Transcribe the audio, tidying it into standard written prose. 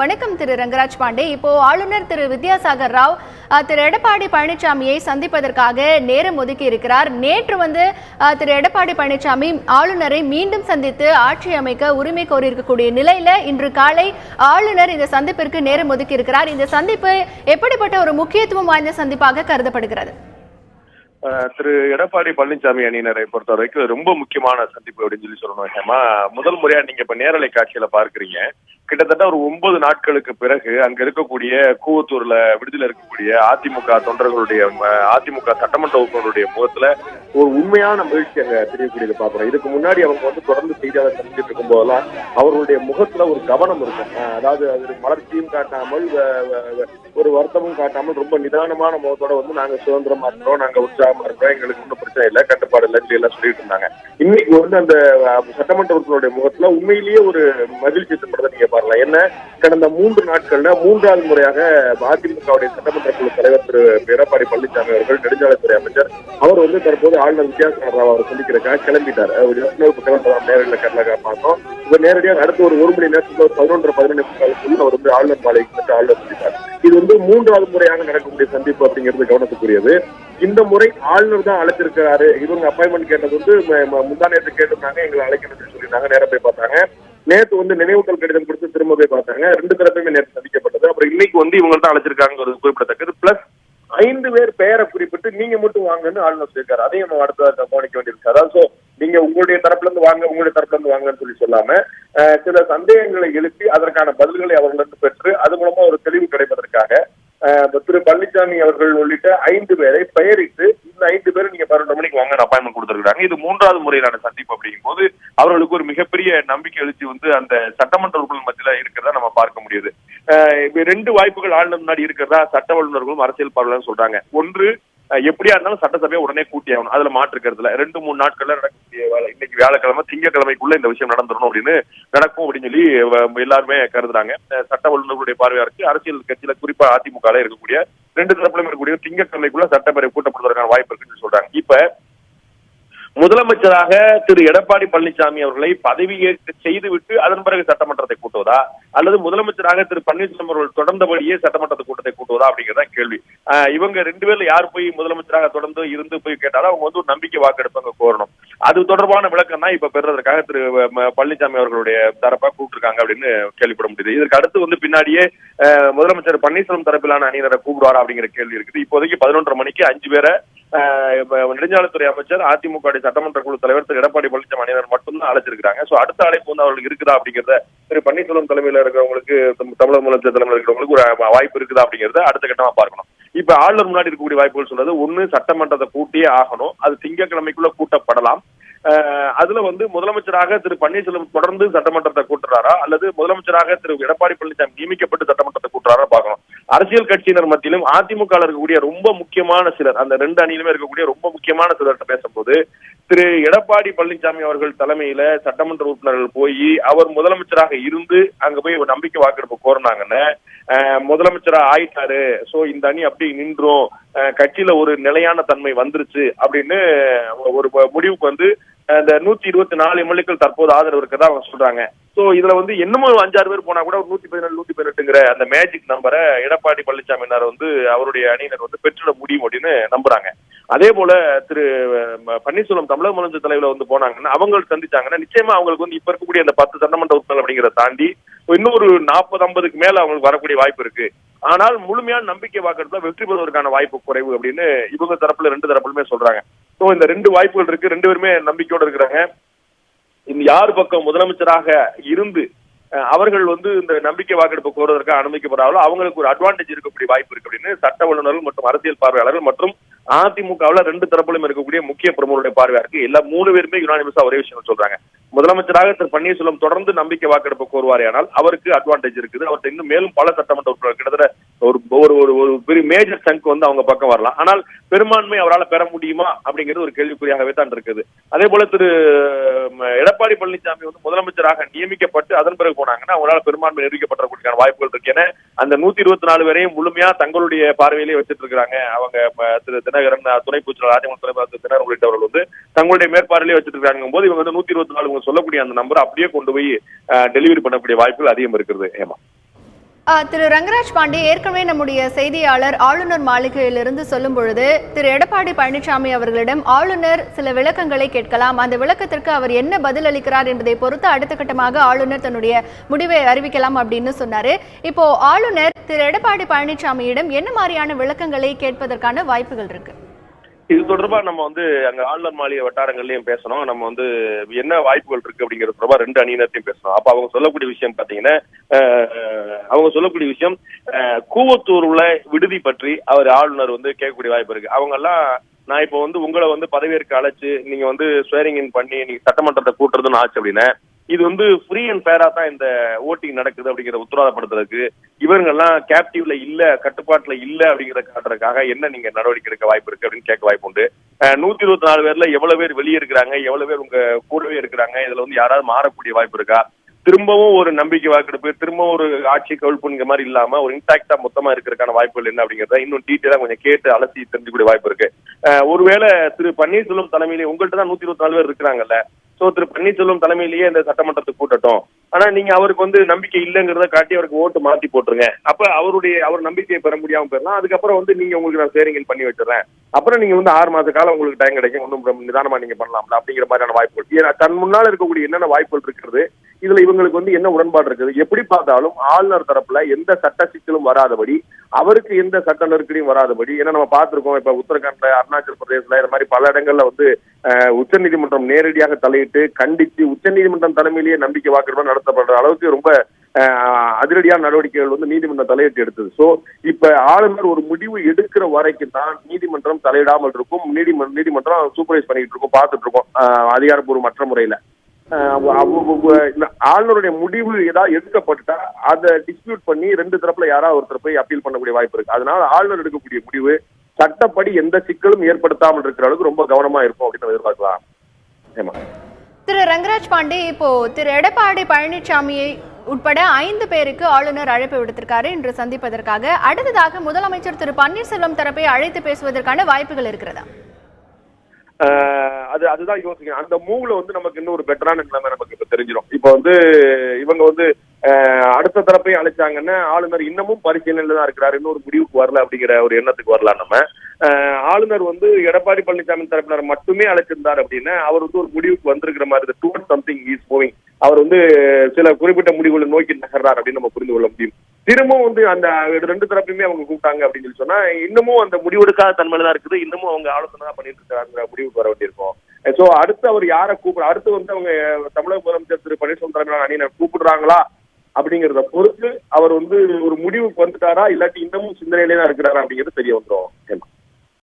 வணக்கம் திரு ரங்கராஜ் பாண்டே. இப்போ ஆளுநர் திரு வித்யாசாகர் ராவ் திரு எடப்பாடி பழனிசாமியை சந்திப்பதற்காக நேரம் ஒதுக்கி இருக்கிறார். நேற்று திரு எடப்பாடி பழனிசாமி ஆளுநரை மீண்டும் சந்தித்து ஆட்சி அமைக்க உரிமை கோரியிருக்கக்கூடிய நிலையில இன்று காலை ஆளுநர் இந்த சந்திப்பிற்கு நேரம் ஒதுக்கி இருக்கிறார். இந்த சந்திப்பு எப்படிப்பட்ட ஒரு முக்கியத்துவம் வாய்ந்த சந்திப்பாக கருதப்படுகிறது? திரு எடப்பாடி பழனிசாமி அணியினரை பொறுத்த வரைக்கும் ரொம்ப முக்கியமான சந்திப்பு அப்படின்னு சொல்லணும். ஹேமா, முதல் முறையா நீங்க இப்ப நேரலை காட்சியில பார்க்கிறீங்க. கிட்டத்தட்ட ஒரு 9 நாட்களுக்கு பிறகு அங்க இருக்கக்கூடிய கூவத்தூர்ல விடுதலை இருக்கக்கூடிய அதிமுக தொண்டர்களுடைய அதிமுக சட்டமன்ற உறுப்பினருடைய முகத்துல ஒரு உண்மையான மகிழ்ச்சி அங்க தெரியக்கூடியது பாக்குறோம். இதுக்கு முன்னாடி அவங்க தொடர்ந்து செய்தியாளர் சந்திச்சுட்டு இருக்கும் போதெல்லாம் அவர்களுடைய முகத்துல ஒரு கவனம் இருக்கும். அதாவது அது மலர்ச்சியும் காட்டாமல் ஒரு வருத்தமும் காட்டாமல் ரொம்ப நிதானமான முகத்தோட நாங்க சுதந்திரமா இருக்கிறோம், நாங்க உற்சாகமா இருக்கிறோம், எங்களுக்கு ஒன்றும் பிரச்சனை இல்லை, கட்டுப்பாடு இல்லை எல்லாம் சொல்லிட்டு இருந்தாங்க. இன்னைக்கு அந்த சட்டமன்ற உறுப்பினருடைய முகத்துல உண்மையிலேயே ஒரு மகிழ்ச்சி ஏற்படுறதை நீங்க பாருங்க. என்ன, கடந்த 3 நாட்கள்ல 3வது முறையாக அதிமுகவுடைய சட்டமன்ற குழு தலைவர் திரு எடப்பாடி பழனிசாமி அவர்கள், நெடுஞ்சாலைத்துறை அமைச்சர் அவர் தற்போது ஆளுநர் வித்யாசாகர் ராவ் அவர் சந்திக்கிறதுக்காக கிளம்பிட்டார். நேரில் கர்நாடகா பார்த்தோம். இப்ப நேரடியாக அடுத்த ஒரு மணி நேரத்துல 11-12 அவர் ஆளுநர் மாளிகைக்கு ஆளுநர் சந்தித்தார். இது 3வது முறையாக நடக்கக்கூடிய சந்திப்பு அப்படிங்கிறது கவனத்துக்குரியது. இந்த முறை ஆளுநர் தான் அழைச்சிருக்கிறாரு. இவங்க அப்பாயின்மெண்ட் கேட்டது முந்தா நேரத்து கேட்டிருந்தாங்க, எங்களை அழைக்கணும்னு சொல்லியிருந்தாங்க. நேரம் போய் பார்த்தாங்க. நேற்று நினைவுகள் கடிதம் கொடுத்து திரும்ப போய் பார்த்தாங்க. 2 தரப்புமே நேற்று சந்திக்கப்பட்டது. அப்புறம் இன்னைக்கு இவங்க தான் அழைச்சிருக்காங்க குறிப்பிடத்தக்கது. பிளஸ் 5 பேர் பெயரை குறிப்பிட்டு நீங்க மட்டும் வாங்கன்னு ஆளுநர் சொல்லியிருக்காரு. அதையும் நம்ம அடுத்த கவனிக்க வேண்டியிருக்கு. அதாவது நீங்க உங்களுடைய தரப்புல இருந்து வாங்க, உங்களுடைய தரப்புல இருந்து வாங்கன்னு சொல்லாம சில சந்தேகங்களை எழுப்பி அதற்கான பதில்களை அவர்களிருந்து பெற்று அது மூலமா ஒரு தெளிவு கிடைப்பதற்காக திரு பழனிசாமி அவர்கள் உள்ளிட்ட 5 பேரை பெயரிட்டு இந்த 5 பேரும் நீங்க 12 மணிக்கு வாங்க அப்பாயின்மெண்ட் கொடுத்திருக்காங்க. இது 3வது முறையிலான சந்திப்பு அப்படிங்கும் போது அவர்களுக்கு ஒரு மிகப்பெரிய நம்பிக்கை எழுச்சி அந்த சட்டமன்ற உறுப்பினர் மத்தியில இருக்கிறதா நம்ம பார்க்க முடியுது. 2 வாய்ப்புகள் ஆளுநர் முன்னாடி இருக்கிறதா சட்ட வல்லுநர்களும் அரசியல் பார்வையாளர்களும் சொல்றாங்க. ஒன்று, எப்படியா இருந்தாலும் சட்டசபையை உடனே கூட்டி ஆகணும், அதுல மாற்றுக்கிறதுல 2-3 நாட்கள்ல நடக்கக்கூடிய வேலை. இன்னைக்கு வியாழக்கிழமை, திங்கட்கிழமைக்குள்ள இந்த விஷயம் நடந்துடணும் நடக்கும் அப்படின்னு சொல்லி எல்லாருமே கருதுறாங்க. சட்ட வல்லுநர்களுடைய பார்வையா இருக்கு. அரசியல் கட்சியில குறிப்பா அதிமுக இருக்கக்கூடிய 2 தரப்புலையும் இருக்கக்கூடிய திங்கட்கிழமைக்குள்ள சட்டப்பேரவை கூட்டப்படுவதற்கான வாய்ப்பு இருக்குன்னு சொல்றாங்க. இப்ப முதலமைச்சராக திரு எடப்பாடி பழனிசாமி அவர்களை பதவியேற்க செய்துவிட்டு அதன் பிறகு சட்டமன்றத்தை கூட்டுவதா, அல்லது முதலமைச்சராக திரு பன்னீர்செல்வம் அவர்கள் தொடர்ந்தபடியே சட்டமன்ற கூட்டத்தை கூட்டுவதா அப்படிங்கிறதா கேள்வி. இவங்க 2 பேர்ல யார் போய் முதலமைச்சராக தொடர்ந்து இருந்து போய் கேட்டாலும் அவங்க ஒரு நம்பிக்கை வாக்கெடுப்பாங்க கோரணும். அது தொடர்பான விளக்கம் தான் இப்ப பெறுவதற்காக திரு பழனிசாமி அவர்களுடைய தரப்பா கூப்பிட்டுருக்காங்க அப்படின்னு கேள்விப்பட முடியுது. இதற்கு அடுத்து பின்னாடியே முதலமைச்சர் பன்னீர்செல்வம் தரப்பிலான அணியினரை கூப்பிடுவாரா அப்படிங்கிற கேள்வி இருக்குது. இப்போதைக்கு 11:30 மணிக்கு 5 பேரை நெடுஞ்சாலைத்துறை அமைச்சர், அதிமுக சட்டமன்ற குழு தலைவர் திரு எடப்பாடி பழனிசாமி அணியினர் மட்டும்தான் அழைச்சிருக்காங்க. அடுத்த அழைப்பு அவர்களுக்கு இருக்குதா அப்படிங்கிறத திரு பன்னீர்செல்வம் தலைமையில இருக்கிறவங்களுக்கு, தமிழக முதலமைச்சர் தலைமையில் இருக்கிறவங்களுக்கு ஒரு வாய்ப்பு இருக்குதா அப்படிங்கறத அடுத்த கட்டமா பார்க்கணும். இப்ப ஆளுநர் முன்னாடி இருக்கக்கூடிய வாய்ப்புகள் சொல்றது, ஒண்ணு, சட்டமன்றத்தை கூட்டியே ஆகணும், அது திங்கட்கிழமைக்குள்ள கூட்டப்படலாம். அதுல முதலமைச்சராக திரு பன்னீர்செல்வம் தொடர்ந்து சட்டமன்றத்தை கூட்டுறாரா, அல்லது முதலமைச்சராக திரு எடப்பாடி பழனிசாமி நியமிக்கப்பட்டு சட்டமன்றத்தை கூட்டுறாரா பார்க்கணும். அரசியல் கட்சியினர் மத்தியிலும் அதிமுக இருக்கக்கூடிய ரொம்ப முக்கியமான சிலர், அந்த 2 அணியிலுமே இருக்கக்கூடிய ரொம்ப முக்கியமான சிலர்கிட்ட பேசும்போது திரு எடப்பாடி பழனிசாமி அவர்கள் தலைமையில சட்டமன்ற உறுப்பினர்கள் போய் அவர் முதலமைச்சராக இருந்து அங்க போய் ஒரு நம்பிக்கை வாக்கெடுப்பு கோரினாங்கன்னு, முதலமைச்சரா ஆயிட்டாரு, சோ இந்த அணி அப்படி நின்றோம், கட்சியில ஒரு நிலையான தன்மை வந்துருச்சு அப்படின்னு ஒரு முடிவுக்கு இந்த 124 எம்எல்ஏக்கள் தற்போது ஆதரவு இருக்கதா அவங்க சொல்றாங்க. சோ இதுல என்னமோ 5-6 பேர் போனா கூட ஒரு 117-118ங்கிற அந்த மேஜிக் நம்பரை எடப்பாடி பழனிசாமியினர் அவருடைய அணியினர் பெற்றுட முடியும் அப்படின்னு நம்புறாங்க. அதே போல திரு பன்னீர்செல்வம் தமிழக முதலமைச்சர் தலைவர்ல போனாங்கன்னா, அவங்க சந்திச்சாங்கன்னா நிச்சயமா அவங்களுக்கு இப்ப இருக்கக்கூடிய அந்த 10 சட்டமன்ற உறுப்பினர்கள் அப்படிங்கிறத தாண்டி இன்னொரு 40-50க்கு மேல அவங்களுக்கு வரக்கூடிய வாய்ப்பு இருக்கு. ஆனால் முழுமையான நம்பிக்கை வாக்கெடுப்புல வெற்றி பெறுவதற்கான வாய்ப்பு குறைவு அப்படின்னு இவங்க தரப்புல 2 தரப்புலுமே சொல்றாங்க. சோ இந்த 2 வாய்ப்புகள் இருக்கு. 2 பேருமே நம்பிக்கையோட இருக்கிறாங்க. இந்த யார் பக்கம் முதலமைச்சராக இருந்து அவர்கள் இந்த நம்பிக்கை வாக்கெடுப்பு கோருவதற்காக அனுமதிக்கப்படுறாங்களோ அவங்களுக்கு ஒரு அட்வான்டேஜ் இருக்கக்கூடிய வாய்ப்பு இருக்கு அப்படின்னு சட்ட வல்லுநர்கள் மற்றும் அரசியல் பார்வையாளர்கள் மற்றும் அதிமுகவில் 2 தரப்பிலும் இருக்கக்கூடிய முக்கிய பிரமுகருடைய பார்வையா இருக்கு. எல்லா 3 பேருமே யுனானிமஸா ஒரே விஷயம் சொல்றாங்க. முதலமைச்சராக திரு பன்னீர்செல்வம் தொடர்ந்து நம்பிக்கை வாக்கெடுப்பு கோருவாரே ஆனால் அவருக்கு அட்வான்டேஜ் இருக்குது. அவர்கிட்ட இன்னும் மேலும் பல சட்டமன்ற உறுப்பினர்கள் கிட்டத்தட்ட ஒரு பெரிய மேஜர் சங்க் அவங்க பக்கம் வரலாம். ஆனால் பெரும்பான்மை அவரால் பெற முடியுமா அப்படிங்கிறது ஒரு கேள்விக்குறியாகவே தான் இருக்குது. அதே போல திரு எடப்பாடி பழனிசாமி முதலமைச்சராக நியமிக்கப்பட்டு அதன் பிறகு போனாங்கன்னா அவங்களால பெரும்பான்மை நிரூபிக்கப்பட்ட வாய்ப்புகள் இருக்கு. ஏன்னா அந்த 124 வரையும் முழுமையா தங்களுடைய பார்வையிலேயே வச்சிட்டு இருக்கிறாங்க. அவங்க திரு தினகரன், துணை பூச்சல் அதிமுக தலைவர் தினகரன் உள்ளிட்டவர்கள் தங்களுடைய மேற்பார்வையிலேயே வச்சிட்டு இருக்காங்க போது இவங்க 124 சொல்லக்கூடிய அந்த நம்பர் அப்படியே கொண்டு போய் டெலிவரி பண்ணக்கூடிய வாய்ப்புகள் அதிகம் இருக்கிறது. ஏமா திரு ரங்கராஜ் பாண்டே, ஏற்கனவே நம்முடைய செய்தியாளர் ஆளுநர் மாளிகையிலிருந்து சொல்லும் பொழுது திரு எடப்பாடி பழனிசாமி அவர்களிடம் ஆளுநர் சில விளக்கங்களை கேட்கலாம், அந்த விளக்கத்திற்கு அவர் என்ன பதில் அளிக்கிறார் என்பதை பொறுத்து அடுத்த கட்டமாக ஆளுநர் தன்னுடைய முடிவை அறிவிக்கலாம் அப்படின்னு சொன்னாரு. இப்போ ஆளுநர் திரு எடப்பாடி பழனிசாமியிடம் என்ன மாதிரியான விளக்கங்களை கேட்பதற்கான வாய்ப்புகள் இருக்கு? இது தொடர்பா நம்ம அங்க ஆளுநர் மாளிகை வட்டாரங்கள்லயும் பேசணும். நம்ம என்ன வாய்ப்புகள் இருக்கு அப்படிங்கிறது தொடர்பா ரெண்டு அணியினத்தையும் பேசணும். அப்ப அவங்க சொல்லக்கூடிய விஷயம் பாத்தீங்கன்னா, கூவத்தூர் உள்ள விடுதி பற்றி அவர் ஆளுநர் கேட்கக்கூடிய வாய்ப்பு இருக்கு. அவங்க எல்லாம் நான் இப்போ உங்களை பதவியேற்க அழைச்சு நீங்க ஸ்வேரிங் இன் பண்ணி நீங்க சட்டமன்றத்தை கூட்டுறதுன்னு ஆச்சு அப்படின்னா இது ஃப்ரீ அண்ட் ஃபேரா தான் இந்த ஓட்டிங் நடக்குது அப்படிங்கிற உத்தரவாதப்படுத்துறதுக்கு இவங்கெல்லாம் கேப்டிவ்ல இல்ல, கட்டுப்பாட்டுல இல்ல அப்படிங்கிற காட்டுறதுக்காக என்ன நீங்க நடவடிக்கை எடுக்க வாய்ப்பு இருக்கு அப்படின்னு கேட்க வாய்ப்பு உண்டு. 124 பேர்ல எவ்வளவு பேர் வெளியே இருக்கிறாங்க, எவ்வளவு பேர் உங்க கூடவே இருக்கிறாங்க, இதுல யாராவது மாறக்கூடிய வாய்ப்பு இருக்கா, திரும்பவும் ஒரு நம்பிக்கை வாக்கெடுப்பு, திரும்பவும் ஒரு ஆட்சி கவிழ்ப்புங்கிற மாதிரி இல்லாம ஒரு இன்டாக்டா மொத்தமா இருக்கிறதுக்கான வாய்ப்புகள் என்ன அப்படிங்கறத இன்னும் டீட்டெயிலா கொஞ்சம் கேட்டு அலசி தெரிஞ்சுக்கூடிய வாய்ப்பு இருக்கு. ஒருவேளை திரு பன்னீர்செல்வம் தலைமையிலே உங்கள்கிட்ட தான் 124 பேர் இருக்கிறாங்கல்ல, சோ திரு பன்னீர்செல்வம் தலைமையிலேயே இந்த சட்டமன்றத்தை கூட்டட்டும், ஆனா நீங்க அவருக்கு நம்பிக்கை இல்லைங்கிறத காட்டி அவருக்கு ஓட்டு மாத்தி போட்டுருங்க, அப்ப அவர் நம்பிக்கையை பெற முடியாம போயிடலாம். அதுக்கப்புறம் நீங்க உங்களுக்கு நான் சேரிங் பண்ணி வச்சிடறேன், அப்புறம் நீங்க 6 மாச காலம் உங்களுக்கு டைம் கிடைக்கும், ஒன்றும் நிதானமா நீங்க பண்ணலாம்ல அப்படிங்கிற மாதிரியான வாய்ப்புகள். ஏன்னா தன் முன்னால இருக்கக்கூடிய என்னென்ன வாய்ப்புகள் இருக்கிறது, இதுல இவங்களுக்கு என்ன உடன்பாடு இருக்குது, எப்படி பார்த்தாலும் ஆளுநர் தரப்புல எந்த சட்ட சிக்கலும் வராதபடி, அவருக்கு எந்த சட்ட நெருக்கடியும் வராதபடி, ஏன்னா நம்ம பார்த்திருக்கோம் இப்ப உத்தரகாண்ட்ல, அருணாச்சல் பிரதேசல இந்த மாதிரி பல இடங்கள்ல உச்சநீதிமன்றம் நேரடியாக தலையிட்டு கண்டித்து உச்சநீதிமன்றம் தலைமையிலேயே நம்பிக்கை வாக்கெடுப்பு நடத்தப்படுற அளவுக்கு ரொம்ப அதிரடியான நடவடிக்கைகள் நீதிமன்றம் தலையிட்டு எடுத்தது. சோ இப்ப ஆளுநர் ஒரு முடிவு எடுக்கிற வரைக்கும் தான் நீதிமன்றம் தலையிடாமல் இருக்கும், நீதிமன்றம் சூப்பர்வைஸ் பண்ணிட்டு இருக்கும், பார்த்துட்டு இருக்கும் அதிகாரப்பூர்வ மற்ற முறையில. ஆளுநருடைய முடிவு ஏதாவது எடுக்கப்பட்டா அதை டிஸ்பியூட் பண்ணி ரெண்டு தரப்புல யாராவது ஒருத்தர் போய் அப்பீல் பண்ணக்கூடிய வாய்ப்பு இருக்கு. அதனால ஆளுநர் எடுக்கக்கூடிய முடிவு சட்டப்படி எந்த சிக்கலும் ஏற்படுத்தாமல் இருக்கிற அளவுக்கு ரொம்ப கவனமா இருக்கும் அப்படின்னு எதிர்பார்க்கலாம். திரு ரங்கராஜ் பாண்டே, இப்போ திரு எடப்பாடி பழனிசாமியை உட்பட 5 பேருக்கு ஆளுநர் அழைப்பு விடுத்திருக்காரு இன்று சந்திப்பதற்காக. அடுத்ததாக முதலமைச்சர் திரு பன்னீர்செல்வம் தரப்பை அழைத்து பேசுவதற்கான வாய்ப்புகள் இருக்கிறதா? அதுதான் யோசிக்கணும். அந்த மூவ்ல நமக்கு இன்னும் ஒரு பெட்டரான நிலைமை நமக்கு இப்ப தெரிஞ்சிடும். இப்ப இவங்க அடுத்த தரப்பை அழைச்சாங்கன்னா ஆளுநர் இன்னமும் பரிசீலனையில தான் இருக்கிறாரு, இன்னொரு முடிவுக்கு வரல அப்படிங்கிற ஒரு எண்ணத்துக்கு வரலாம். நம்ம ஆளுநர் எடப்பாடி பழனிசாமி தரப்பினர் மட்டுமே அழைச்சிருந்தார் அப்படின்னா அவர் ஒரு முடிவுக்கு வந்திருக்கிற மாதிரி டுவர்ட்ஸ் சம்திங் இஸ் மூவிங், அவர் சில குறிப்பிட்ட முடிவுகளை நோக்கி நகர்றார் அப்படின்னு நம்ம புரிந்து கொள்ள முடியும். திரும்பவும் அந்த ரெண்டு தரப்புமே அவங்க கூப்பிட்டாங்க அப்படின்னு சொல்லி சொன்னா இன்னமும் அந்த முடிவெடுக்காத தன்மையில தான் இருக்குது, இன்னமும் அவங்க ஆலோசனை தான் பண்ணிட்டு இருக்காங்க, முடிவுக்கு வர வேண்டியிருக்கும். சோ அடுத்து அவர் யாரை அடுத்து அவங்க தமிழக முதலமைச்சர் திரு பன்னீர்செல்வம் தலைமையிலான அணியினர் கூப்பிடுறாங்களா அப்படிங்கிறத பொறுத்து அவர் ஒரு முடிவுக்கு வந்துட்டாரா இல்லாட்டி இன்னமும் சிந்தனையிலே தான் இருக்கிறாரா அப்படிங்கிறது தெரிய வந்துடும்.